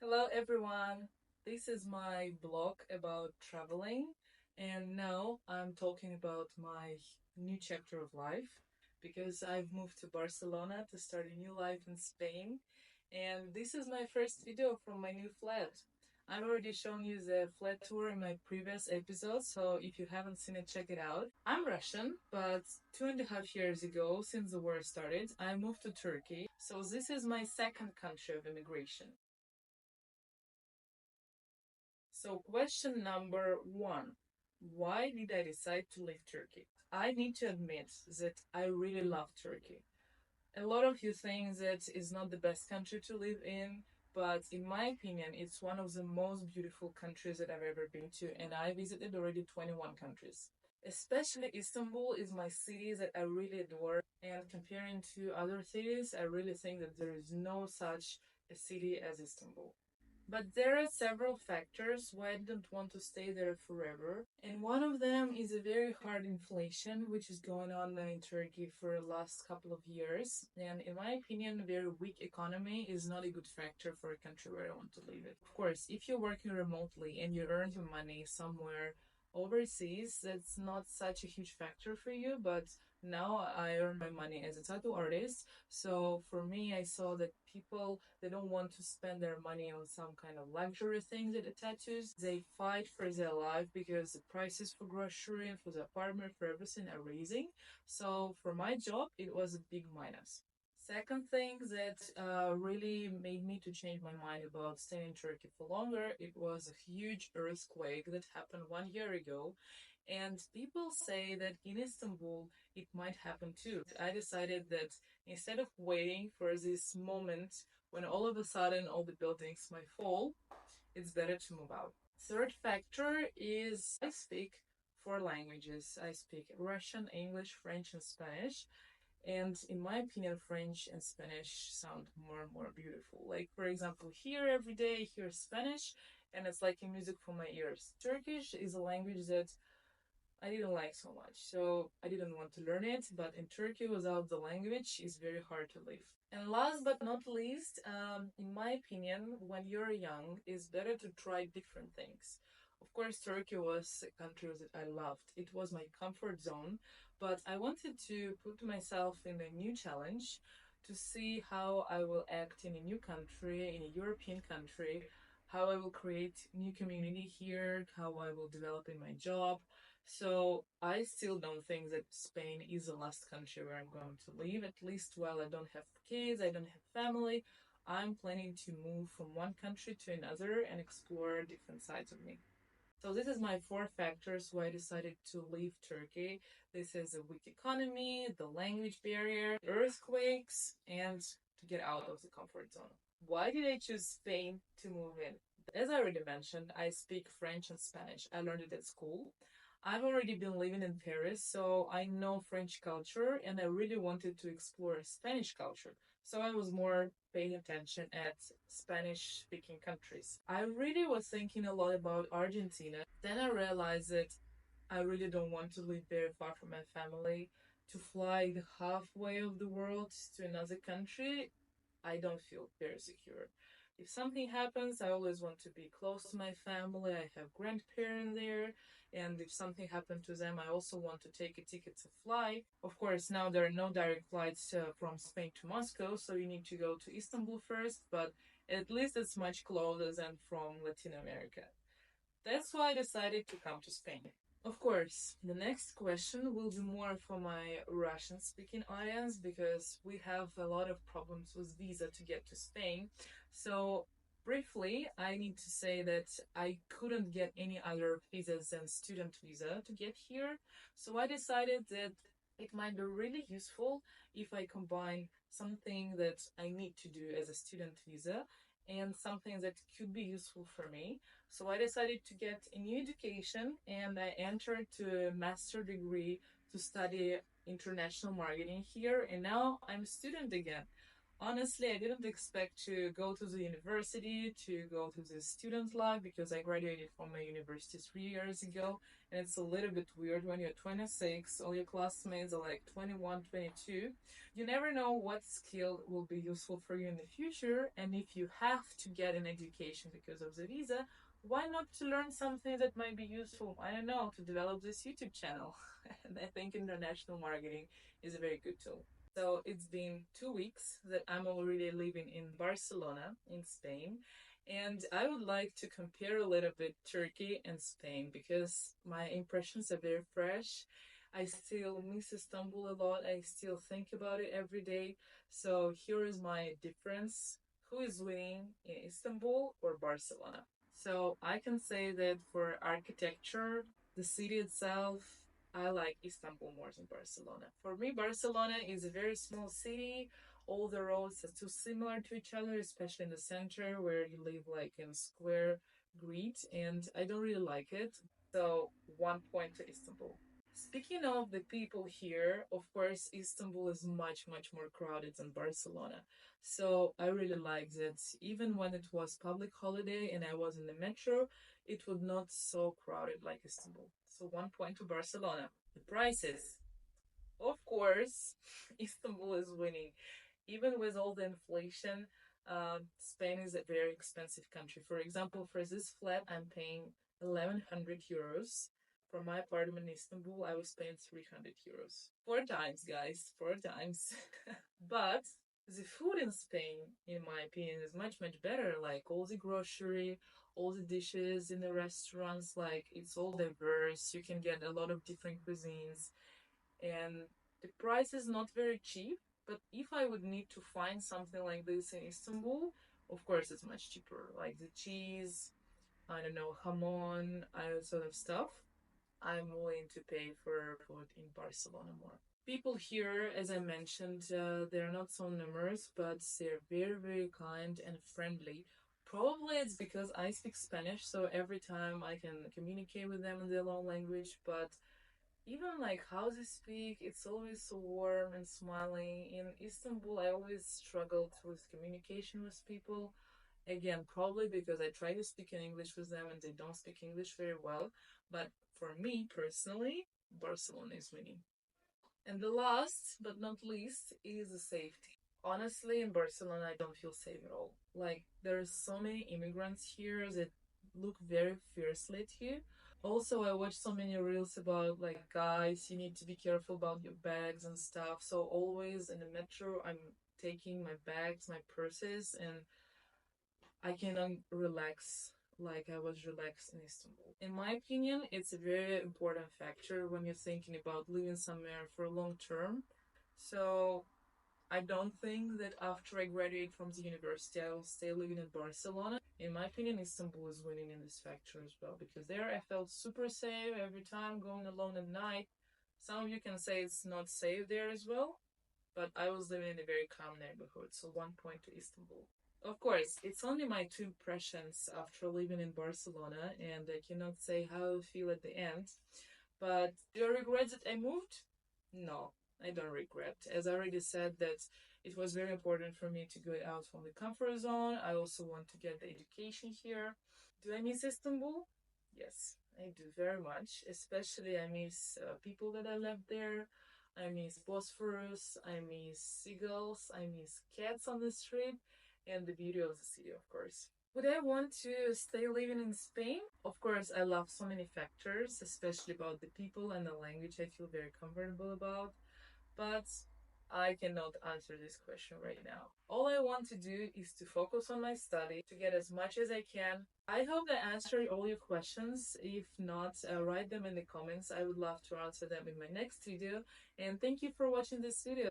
Hello everyone. This is my blog about traveling, and now I'm talking about my new chapter of life because I've moved to Barcelona to start a new life in Spain, and this is my first video from my new flat. I've already shown you the flat tour in my previous episode, so if you haven't seen it, check it out. I'm Russian, but 2.5 years ago, since the war started, I moved to Turkey, so this is my second country of immigration. So, question number one, why did I decide to leave Turkey? I need to admit that I really love Turkey. A lot of you think that it's not the best country to live in, but in my opinion, it's one of the most beautiful countries that I've ever been to, and I visited already 21 countries. Especially Istanbul is my city that I really adore, and comparing to other cities, I really think that there is no such a city as Istanbul. But there are several factors why I didn't want to stay there forever. And one of them is a very hard inflation, which is going on in Turkey for the last couple of years. And in my opinion, a very weak economy is not a good factor for a country where I want to live it. Of course, if you're working remotely and you earn your money somewhere overseas, that's not such a huge factor for you. But now I earn my money as a tattoo artist, so for me, I saw that people, they don't want to spend their money on some kind of luxury things at the tattoos. They fight for their life because the prices for grocery and for the apartment, for everything are raising. So for my job, it was a big minus. Second thing that really made me to change my mind about staying in Turkey for longer, it was a huge earthquake that happened 1 year ago. And people say that in Istanbul it might happen too. I decided that instead of waiting for this moment when all of a sudden all the buildings might fall, it's better to move out. Third factor is I speak four languages. I speak Russian, English, French, and Spanish. And in my opinion, French and Spanish sound more and more beautiful. Like, for example, here every day I hear Spanish, and it's like a music for my ears. Turkish is a language that I didn't like so much, so I didn't want to learn it. But in Turkey, without the language, it's very hard to live. And last but not least, in my opinion, when you're young, it's better to try different things. Of course, Turkey was a country that I loved. It was my comfort zone, but I wanted to put myself in a new challenge to see how I will act in a new country, in a European country, how I will create new community here, how I will develop in my job. So I still don't think that Spain is the last country where I'm going to live, at least while I don't have kids, I don't have family. I'm planning to move from one country to another and explore different sides of me. So this is my four factors why I decided to leave Turkey. This is a weak economy, the language barrier, earthquakes, and to get out of the comfort zone. Why did I choose Spain to move in? As I already mentioned, I speak French and Spanish. I learned it at school. I've already been living in Paris, so I know French culture and I really wanted to explore Spanish culture. So I was more paying attention at Spanish speaking countries. I really was thinking a lot about Argentina. Then I realized that I really don't want to live very far from my family. To fly the halfway of the world to another country, I don't feel very secure. If something happens, I always want to be close to my family. I have grandparents there, and if something happened to them, I also want to take a ticket to fly. Of course, now there are no direct flights from Spain to Moscow, so you need to go to Istanbul first, but at least it's much closer than from Latin America. That's why I decided to come to Spain. Of course, the next question will be more for my Russian speaking audience because we have a lot of problems with visa to get to Spain. So, briefly, I need to say that I couldn't get any other visas than student visa to get here. So, I decided that it might be really useful if I combine something that I need to do as a student visa and something that could be useful for me. So I decided to get a new education and I entered to a master degree to study international marketing here. And now I'm a student again. Honestly, I didn't expect to go to the university, to go to the student life, because I graduated from my university 3 years ago. And it's a little bit weird when you're 26, all your classmates are like 21, 22. You never know what skill will be useful for you in the future. And if you have to get an education because of the visa, why not to learn something that might be useful? I don't know, to develop this YouTube channel. And I think international marketing is a very good tool. So it's been 2 weeks that I'm already living in Barcelona, in Spain. And I would like to compare a little bit Turkey and Spain because my impressions are very fresh. I still miss Istanbul a lot. I still think about it every day. So here is my difference. Who is winning in Istanbul or Barcelona? So I can say that for architecture, the city itself, I like Istanbul more than Barcelona. For me, Barcelona is a very small city. All the roads are too similar to each other, especially in the center where you live like in square grid, and I don't really like it. So 1 point to Istanbul. Speaking of the people here, of course, Istanbul is much, much more crowded than Barcelona. So I really liked it. Even when it was public holiday and I was in the metro, it was not so crowded like Istanbul. So 1 point to Barcelona. The prices. Of course, Istanbul is winning. Even with all the inflation, Spain is a very expensive country. For example, for this flat, I'm paying 1100 euros. For my apartment in Istanbul, I was paying 300 euros. 4 times, guys, 4 times. But the food in Spain, in my opinion, is much, much better. Like all the grocery, all the dishes in the restaurants, like it's all diverse. You can get a lot of different cuisines and the price is not very cheap. But if I would need to find something like this in Istanbul, of course it's much cheaper. Like the cheese, I don't know, hamon, sort of stuff. I'm willing to pay for food in Barcelona more. People here, as I mentioned, they're not so numerous, but they're very, very kind and friendly. Probably it's because I speak Spanish, so every time I can communicate with them in their own language, but even like how they speak, it's always so warm and smiling. In Istanbul, I always struggled with communication with people. Again, probably because I try to speak in English with them and they don't speak English very well. But for me personally, Barcelona is winning. And the last but not least is the safety. Honestly, in Barcelona, I don't feel safe at all. Like, there's so many immigrants here that look very fiercely at you. Also, I watched so many reels about like guys, you need to be careful about your bags and stuff. So always in the metro, I'm taking my bags, my purses, and I cannot relax like I was relaxed in Istanbul. In my opinion, it's a very important factor when you're thinking about living somewhere for long term. So I don't think that after I graduate from the university, I will stay living in Barcelona. In my opinion, Istanbul is winning in this factor as well because there I felt super safe every time going alone at night. Some of you can say it's not safe there as well, but I was living in a very calm neighborhood, so 1 point to Istanbul. Of course, it's only my two impressions after living in Barcelona, and I cannot say how I feel at the end. But do I regret that I moved? No, I don't regret. As I already said, that it was very important for me to go out from the comfort zone. I also want to get the education here. Do I miss Istanbul? Yes, I do very much. Especially, I miss people that I left there. I miss Bosphorus. I miss seagulls. I miss cats on the street, and the beauty of the city, of course. Would I want to stay living in Spain? Of course, I love so many factors, especially about the people and the language I feel very comfortable about, but I cannot answer this question right now. All I want to do is to focus on my study, to get as much as I can. I hope I answered all your questions. If not, write them in the comments. I would love to answer them in my next video. And thank you for watching this video.